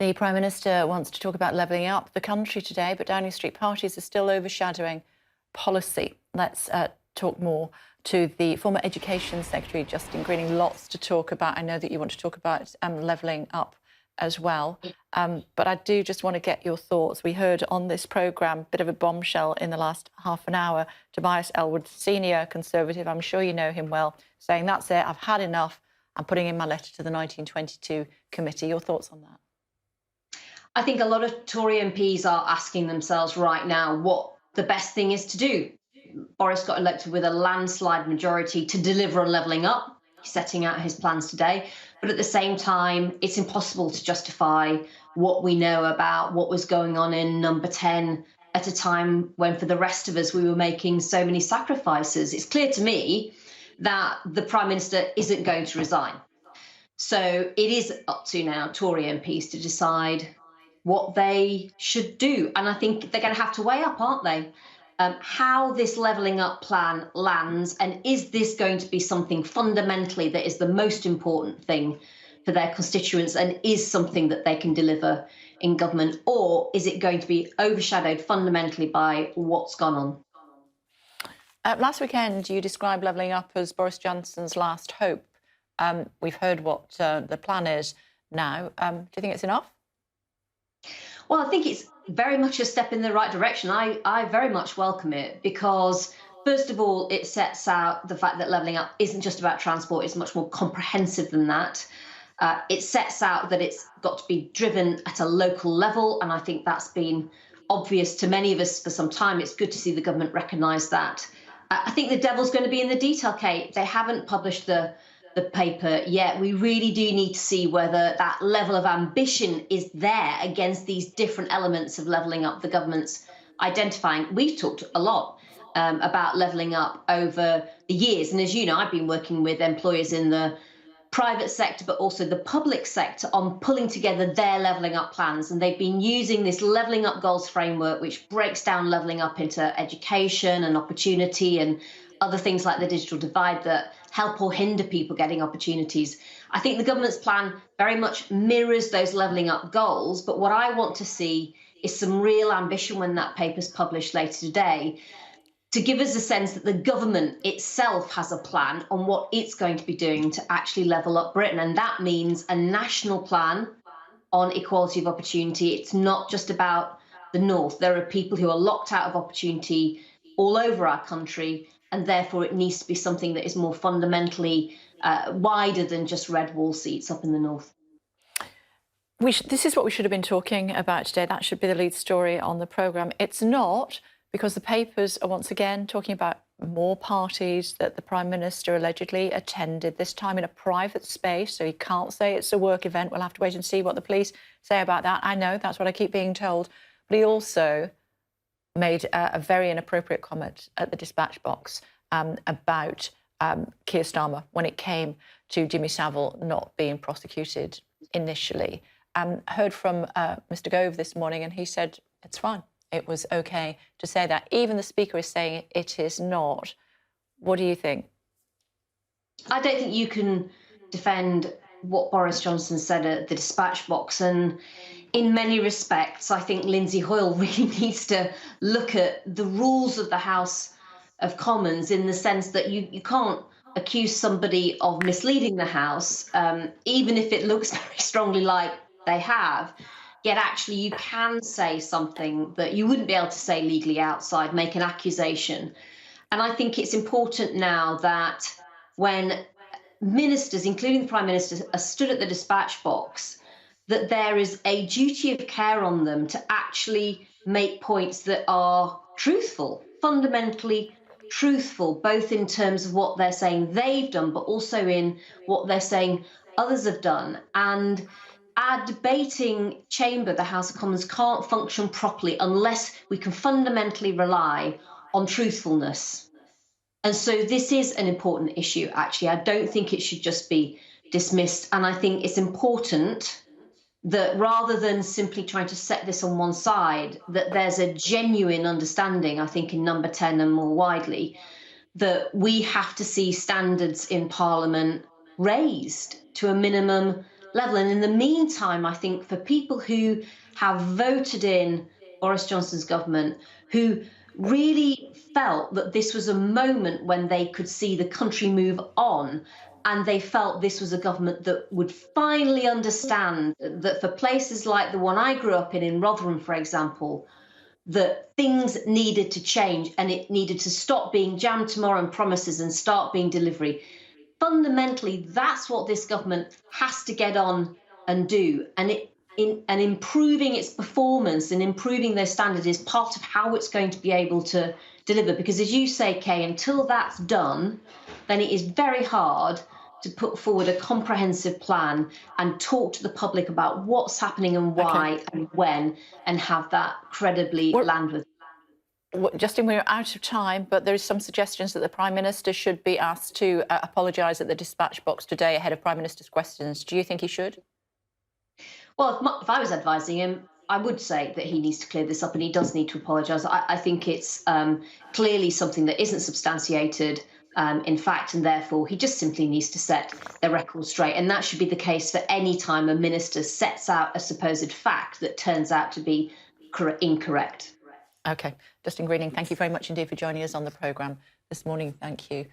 The Prime Minister wants to talk about levelling up the country today, but Downing Street parties are still overshadowing policy. Let's talk more to the former Education Secretary, Justine. Lots to talk about. I know that you want to talk about levelling up as well. But I do just want to get your thoughts. We heard on this programme a bit of a bombshell in the last half an hour. Tobias Ellwood, senior Conservative, I'm sure you know him well, saying, that's it, I've had enough. I'm putting in my letter to the 1922 committee. Your thoughts on that? I think a lot of Tory MPs are asking themselves right now what the best thing is to do. Boris got elected with a landslide majority to deliver on levelling up. He's setting out his plans today. But at the same time, it's impossible to justify what we know about what was going on in Number 10 at a time when, for the rest of us, we were making so many sacrifices. It's clear to me that the Prime Minister isn't going to resign. So it is up to now Tory MPs to decide what they should do. And I think they're going to have to weigh up, aren't they? How this levelling up plan lands, and is this going to be something fundamentally that is the most important thing for their constituents and is something that they can deliver in government, or is it going to be overshadowed fundamentally by what's gone on? Last weekend, you described levelling up as Boris Johnson's last hope. We've heard what the plan is now. Do you think it's enough? Well, I think it's very much a step in the right direction. I very much welcome it because, first of all, it sets out the fact that levelling up isn't just about transport. It's much more comprehensive than that. It sets out that it's got to be driven at a local level, and I think that's been obvious to many of us for some time. It's good to see the government recognise that. I think the devil's going to be in the detail, Kate. They haven't published the paper yet. We really do need to see whether that level of ambition is there against these different elements of levelling up the government's identifying. We've talked a lot about levelling up over the years. And as you know, I've been working with employers in the private sector, but also the public sector on pulling together their levelling up plans. And they've been using this levelling up goals framework, which breaks down levelling up into education and opportunity and other things like the digital divide that help or hinder people getting opportunities. I think the government's plan very much mirrors those levelling up goals, but what I want to see is some real ambition when that paper's published later today, to give us a sense that the government itself has a plan on what it's going to be doing to actually level up Britain. And that means a national plan on equality of opportunity. It's not just about the North. There are people who are locked out of opportunity all over our country, and therefore it needs to be something that is more fundamentally wider than just red wall seats up in the North. This is what we should have been talking about today. That should be the lead story on the programme. It's not, because the papers are once again talking about more parties that the Prime Minister allegedly attended, this time in a private space, so he can't say it's a work event. We'll have to wait and see what the police say about that. I know, that's what I keep being told. But he also made a very inappropriate comment at the dispatch box about Keir Starmer when it came to Jimmy Savile not being prosecuted initially. Heard from Mr Gove this morning, and he said it's fine. It was OK to say that. Even the Speaker is saying it is not. What do you think? I don't think you can defend what Boris Johnson said at the dispatch box. And in many respects, I think Lindsay Hoyle really needs to look at the rules of the House of Commons, in the sense that you can't accuse somebody of misleading the House, even if it looks very strongly like they have. Yet actually you can say something that you wouldn't be able to say legally outside, make an accusation. And I think it's important now that when ministers, including the Prime Minister, are stood at the dispatch box, that there is a duty of care on them to actually make points that are truthful, fundamentally truthful, both in terms of what they're saying they've done, but also in what they're saying others have done. And our debating chamber, the House of Commons, can't function properly unless we can fundamentally rely on truthfulness. And so this is an important issue, actually. I don't think it should just be dismissed. And I think it's important that rather than simply trying to set this on one side, that there's a genuine understanding, I think, in Number 10 and more widely, that we have to see standards in Parliament raised to a minimum level. And in the meantime, I think for people who have voted in Boris Johnson's government, who really felt that this was a moment when they could see the country move on, and they felt this was a government that would finally understand that for places like the one I grew up in Rotherham, for example, that things needed to change and it needed to stop being jam tomorrow and promises and start being delivery. Fundamentally, that's what this government has to get on and do. And improving its performance and improving their standard is part of how it's going to be able to deliver. Because as you say, Kay, until that's done, then it is very hard to put forward a comprehensive plan and talk to the public about what's happening and why Okay. and when, and have that credibly We're- land with. Justin, we're out of time, but there is some suggestions that the Prime Minister should be asked to apologise at the dispatch box today ahead of Prime Minister's questions. Do you think he should? Well, if I was advising him, I would say that he needs to clear this up and he does need to apologise. I think it's clearly something that isn't substantiated in fact, and therefore he just simply needs to set the record straight. And that should be the case for any time a minister sets out a supposed fact that turns out to be incorrect. OK. Justine Greening, thank you very much indeed for joining us on the programme this morning. Thank you.